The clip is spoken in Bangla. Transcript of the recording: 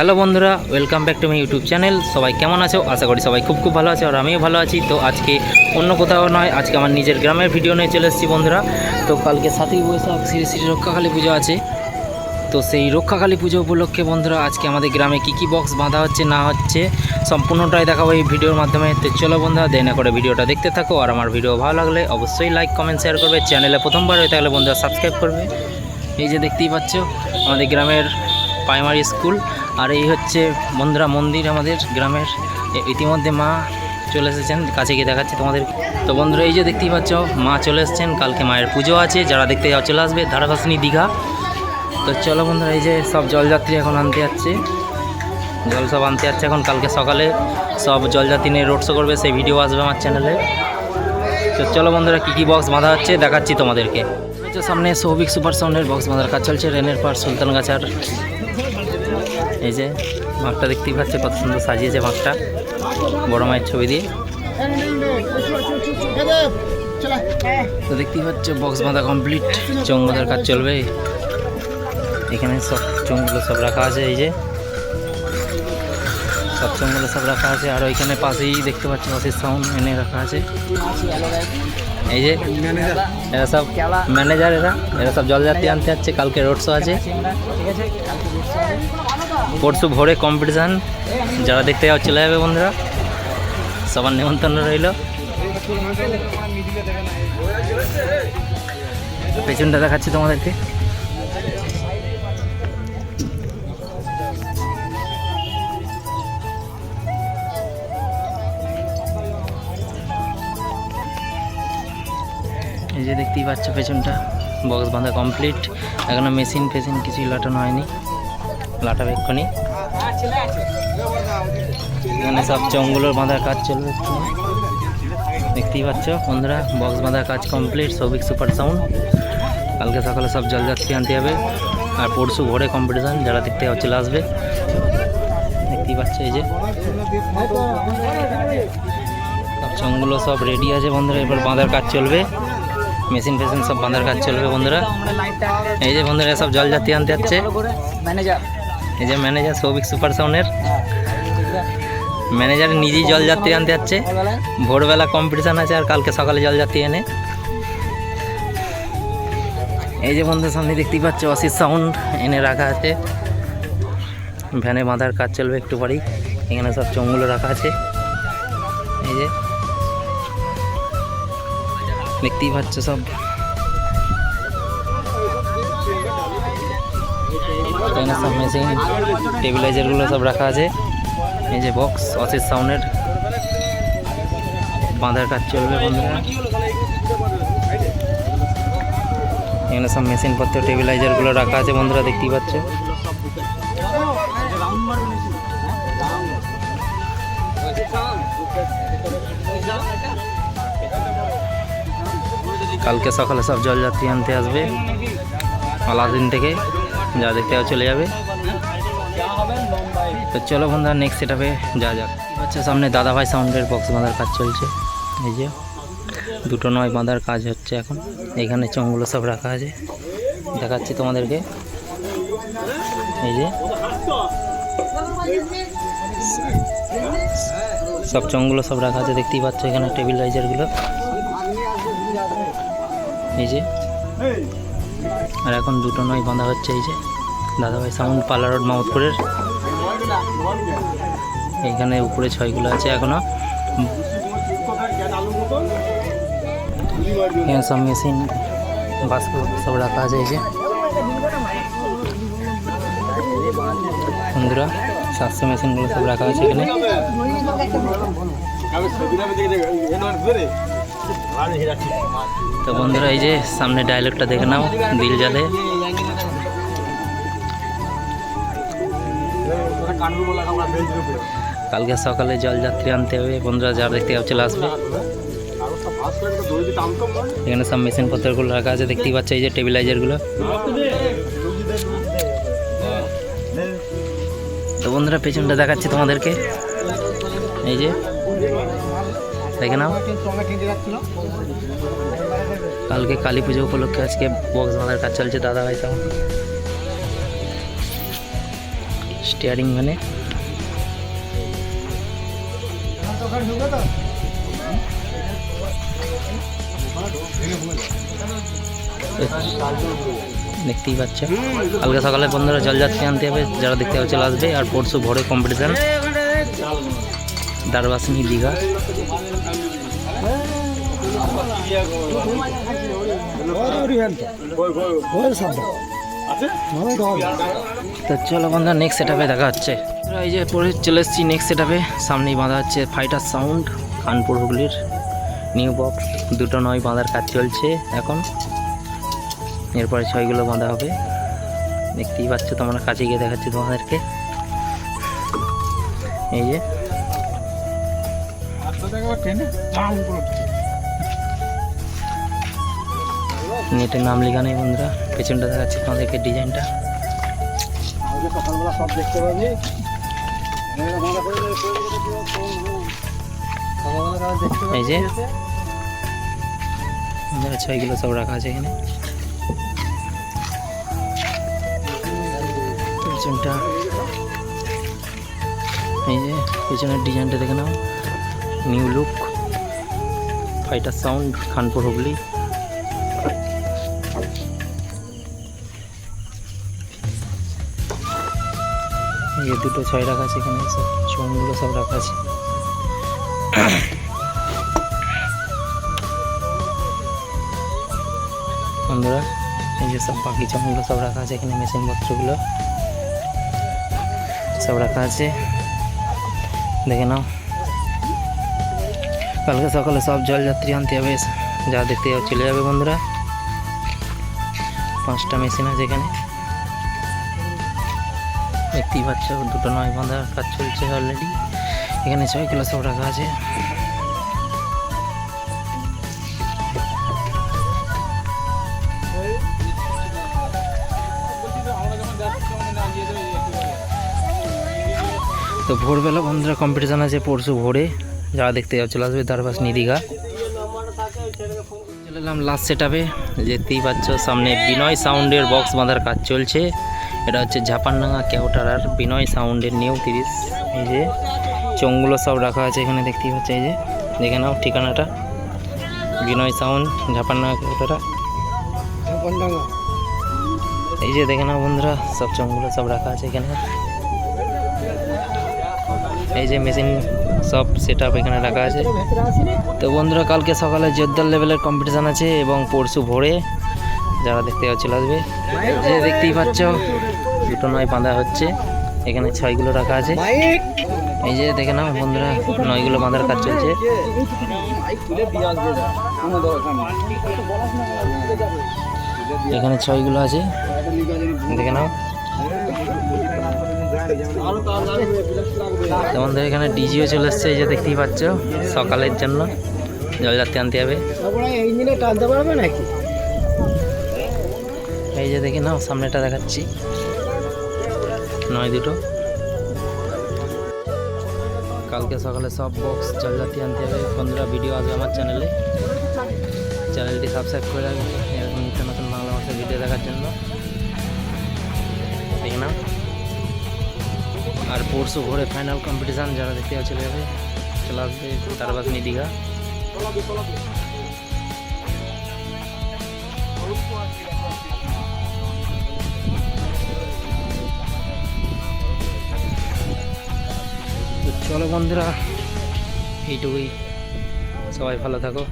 হ্যালো বন্ধুরা, welcome back to my YouTube channel. সবাই কেমন আছো? আশা করি সবাই খুব ভালো আছে, আর আমিও ভালো আছি। তো আজকে অন্য কোথাও নয়, আজকে আমার নিজের গ্রামের ভিডিও নিয়ে চলে এসেছি বন্ধুরা। তো কালকে 7ই বৈশাখ শ্রী শ্রী রক্ষাকালী পুজো আছে। তো সেই রক্ষাকালী পুজো উপলক্ষে বন্ধুরা আজকে আমাদের গ্রামে কী বক্স বাঁধা হচ্ছে না হচ্ছে সম্পূর্ণটাই দেখাবো এই ভিডিওর মাধ্যমে। তো চলো বন্ধুরা, দেরি না করে ভিডিওটা দেখতে থাকো। আর আমার ভিডিও ভালো লাগলে অবশ্যই লাইক কমেন্ট শেয়ার করবে। চ্যানেলে প্রথমবার হয়ে থাকলে বন্ধুরা সাবস্ক্রাইব করবে। এই যে দেখতেই পাচ্ছ আমাদের গ্রামের প্রাইমারি স্কুল, আর এই হচ্ছে বন্ধুরা মন্দির আমাদের গ্রামের। ইতিমধ্যে মা চলে এসেছেন, কাছে গিয়ে দেখাচ্ছি তোমাদের। তো বন্ধুরা এই যে দেখতেই পাচ্ছ মা চলে এসেছেন, কালকে মায়ের পুজো আছে, যারা দেখতে যাও চলে আসবে ধারাভাসিনী দীঘা। তো চলো বন্ধুরা, এই যে সব জলযাত্রী এখন আনতে যাচ্ছে, জল সব আনতে যাচ্ছে এখন। কালকে সকালে সব জলযাত্রী নিয়ে রোড শো করবে, সেই ভিডিও আসবে আমার চ্যানেলে। তো চলো বন্ধুরা, কী বক্স বাঁধা হচ্ছে দেখাচ্ছি তোমাদেরকে। সামনে সৌভিক সুপার সাউন্ডের বক্স বাঁধার কাজ চলছে, রেনের পার সুলতানগাছার। এই যে মাঠটা দেখতেই পাচ্ছে, কত সুন্দর সাজিয়েছে মাঠটা বড় মায়ের ছবি দিয়ে। তো দেখতেই পাচ্ছ বক্স বাঁধা কমপ্লিট, চোঙ বাঁধার কাজ চলবে। এখানে সব চোঙগুলো সব রাখা আছে, এই যে সব চোঙগুলো সব রাখা আছে। আর ওইখানে পাশেই দেখতে পাচ্ছি পাশের সাউন্ড এনে রাখা আছে। এই যে এরা সব ম্যানেজার, এরা সব জলযাত্রী আনতে যাচ্ছে। কালকে রোড শো আছে, পরশু ভোরে কম্পিটিশান, যারা দেখতে যাও চলে যাবে বন্ধুরা, সবার নিমন্ত্রণ রইল। পেছনটা দেখাচ্ছি তোমাদেরকে। এই যে দেখতেই পাচ্ছ পেছনটা বক্স বাঁধা কমপ্লিট, এখনো মেশিন ফেশিন কিছুই লাটানো হয়নি, লাটাবে এক্ষুনি। এখানে সব চোঙগুলোর বাঁধার কাজ চলবে, দেখতেই পাচ্ছ বন্ধুরা বক্স বাঁধার কাজ কমপ্লিট। সৌভিক সুপার সাউন্ড, কালকে সকালে সব জলযাত্রী আনতে হবে, আর পরশু ভোরে কম্পিটিশান, যারা দেখতে চলে আসবে। দেখতেই পাচ্ছ এই যে সব চোঙগুলো সব রেডি আছে বন্ধুরা, এবার বাঁধার কাজ চলবে, মেশিন ফেশিন সব বাঁধার কাজ চলবে বন্ধুরা। এই যে বন্ধুরা সব জলযাত্রী আনতে যাচ্ছে, এই যে ম্যানেজার সৌভিক সুপার সাউন্ডের ম্যানেজার নিজেই জলযাত্রী আনতে যাচ্ছে। ভোরবেলা কম্পিটিশান আছে, আর কালকে সকালে জলযাত্রী এনে। এই যে বন্ধুর সামনে দেখতেই পাচ্ছ অসিত সাউন্ড এনে রাখা আছে, ভ্যানে বাঁধার কাজ চলবে একটু পরেই। এখানে সব চোঙগুলো রাখা আছে, এই যে দেখতেই পাচ্ছ সব। এখানে সব মেশিন টেবিলাইজারগুলো সব রাখা আছে। এই যে বক্স অসিত সাউন্ডের বাঁধার কাজ চলবে বন্ধুরা। এখানে সব মেশিনপত্র টেবিলাইজারগুলো রাখা আছে বন্ধুরা, দেখতেই পাচ্ছ। কালকে সকালে সব জলযাত্রী আনতে আসবে আলাদিন থেকে, যা দেখতে চলে যাবে। তো চলো বন্ধুরা নেক্সট সেটআপে যা যাক। হচ্ছে সামনে দাদাভাই সাউন্ডের বক্স বাঁধার কাজ চলছে, এই যে দুটো নয় বাঁধার কাজ হচ্ছে এখন। এখানে চোঙগুলো সব রাখা আছে, দেখাচ্ছি তোমাদেরকে। এই যে সব চোঙগুলো সব রাখা আছে, দেখতেই পাচ্ছ। এখানে টেবিল রাইজারগুলো, এই যে। আর এখন দুটো নয় বাঁধা হচ্ছে, এই যে দাদাভাই সাউন্ড পালা রোড মামুদপুরের। এইখানে উপরে ছয়গুলো আছে এখনো। এখানে সব মেশিন বাস্ক সব রাখা আছে, এই যে বন্ধুরা 700 মেশিনগুলো সব রাখা আছে এখানে। তো বন্ধুরা এই যে সামনে ডায়লগটা দেখে নাও, দিল জালে। কালকে সকালে জলযাত্রী আনতে হবে বন্ধুরা, যারা দেখতে চলে আসবে। এখানে সব মেশিন পত্রগুলো রাখা আছে, দেখতেই পাচ্ছ। এই যে টেবিলাইজারগুলো। তো বন্ধুরা পেছনটা দেখাচ্ছি তোমাদেরকে, এই যে দেখে নাও। কালকে কালী পুজো উপলক্ষে আজকে বক্স বাঁধার কাজ চলছে দাদাভাই সাউন্ড। স্টিয়ারিং ভ্যানে। দেখতেই পাচ্ছ কালকে সকালে বন্ধুরা জলযাত্রী আনতে হবে, যারা দেখতে হবে চলে আসবে। আর পরশু ভোরে কম্পিটিশান দারবাসিনী দীঘা। তো চলো বন্ধুরা নেক্সট সেটআপে দেখা হচ্ছে। এই যে পরে চলে এসেছি নেক্সট সেটআপে, সামনেই বাঁধা হচ্ছে ফাইটার সাউন্ড কানপুর হুগলির নিউ বক্স। দুটো নয় বাঁধার কাজ চলছে এখন, এরপরে ছয়গুলো বাঁধা হবে। দেখতেই পাচ্ছ তোমরা, কাছে গিয়ে দেখাচ্ছি তোমাদেরকে। এই যে নেটের নাম লেখা নেই বন্ধুরা, পেছনটা দেখাচ্ছি তোমাদেরকে ডিজাইনটা। এই যে 6 সব রাখা আছে এখানে। পেছনটা এই যে পেছনের ডিজাইনটা দেখে নাও, new look fighter sound Khanpur Hooghly. এই দুটো 6 রাখা আছে এখানে, সব চোঙগুলো সব রাখা আছে। বন্ধুরা এই যে সব বাকি চোঙগুলো সব রাখা আছে এখানে, মেশিন পত্রগুলো সব রাখা আছে দেখে নাও। কালকে সকালে সব জলযাত্রী আনতে হবে, যা দেখতে চলে যাবে বন্ধুরা। 5টা মেশিন আছে এখানে, দেখতেই পাচ্ছ। দুটো নয় বাঁধার কাজ চলছে অলরেডি। এখানে 6 সব রাখা আছে। তো ভোরবেলা বন্ধুরা কম্পিটিশান আছে পরশু ভোরে, যারা দেখতে চলে আসবে দারবাসিনী দীঘা। চলে এলাম লাস্ট সেটআপে, দেখতেই পাচ্ছ সামনে বিনয় সাউন্ডের বক্স বাঁধার কাজ চলছে। এটা হচ্ছে ঝাপানডাঙ্গা কেওটার আর বিনয় সাউন্ডের নিউ 30। এই যে চোঙগুলো সব রাখা আছে এখানে, দেখতেই পাচ্ছ। এই যে দেখে নাও ঠিকানাটা, বিনয় সাউন্ড ঝাপানডাঙ্গা কেওটারা। এই যে দেখে নাও বন্ধুরা, সব চোঙগুলো সব রাখা আছে এখানে। এই যে মেশিন সব সেটআপ এখানে রাখা আছে। তো বন্ধুরা কালকে সকালে জোরদার লেভেলের কম্পিটিশান আছে এবং পরশু ভোরে, যারা দেখতে চলে আসবে। যে দেখতেই পাচ্ছ দুটো নয় বাঁধা হচ্ছে এখানে, 6 রাখা আছে। এই যে দেখে নাও বন্ধুরা, 9 বাঁধার কাজ চলছে। এখানে 6 আছে দেখে নাও। তোমাদের এখানে ডিজিও চলে এসছে, এই যে দেখতেই পাচ্ছ সকালের জন্য জলযাত্রী আনতে হবে। এই যে দেখে নাও সামনেটা দেখাচ্ছি, 9 কালকে সকালে সব বক্স জলযাত্রী আনতে হবে। বন্ধুরা ভিডিও আসবে আমার চ্যানেলে, চ্যানেলটি সাবস্ক্রাইব করে রাখবে এরকম নিত্য নতুন বাংলা ভাষার ভিডিও দেখার জন্য। দেখে নাও। আর পরশু ভোরে ফাইনাল কম্পিটিশান, যারা দেখতে চলে যাবে চলে আসবে দারবাসিনী দীঘা। তো চলো বন্ধুরা এইটুকুই, সবাই ভালো থাকো।